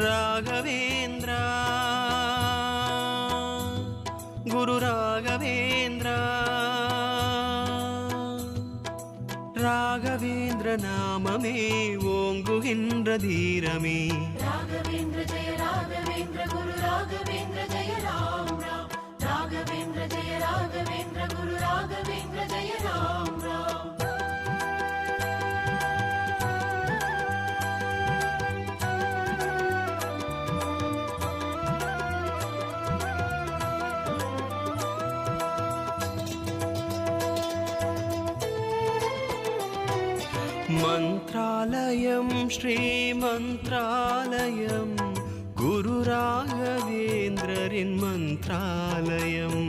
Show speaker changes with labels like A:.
A: ರಾಘವೇಂದ್ರ ಗುರು ರಾಘವೇಂದ್ರ ராகவேந்திர நாமமே ஓங்குகின்ற தீரமே
B: ராகவேந்திர ஜெய ராகவேந்திர குரு ராகவேந்திர ஜெய ராம் ராம் ராகவேந்திர ஜெய ராகவேந்திர குரு ராகவேந்திர ஜெய ராம் ராம்
A: மந்த்ராலயம் ஸ்ரீமந்த்ராலயம் குரு ராகவேந்திரரின் மந்த்ராலயம்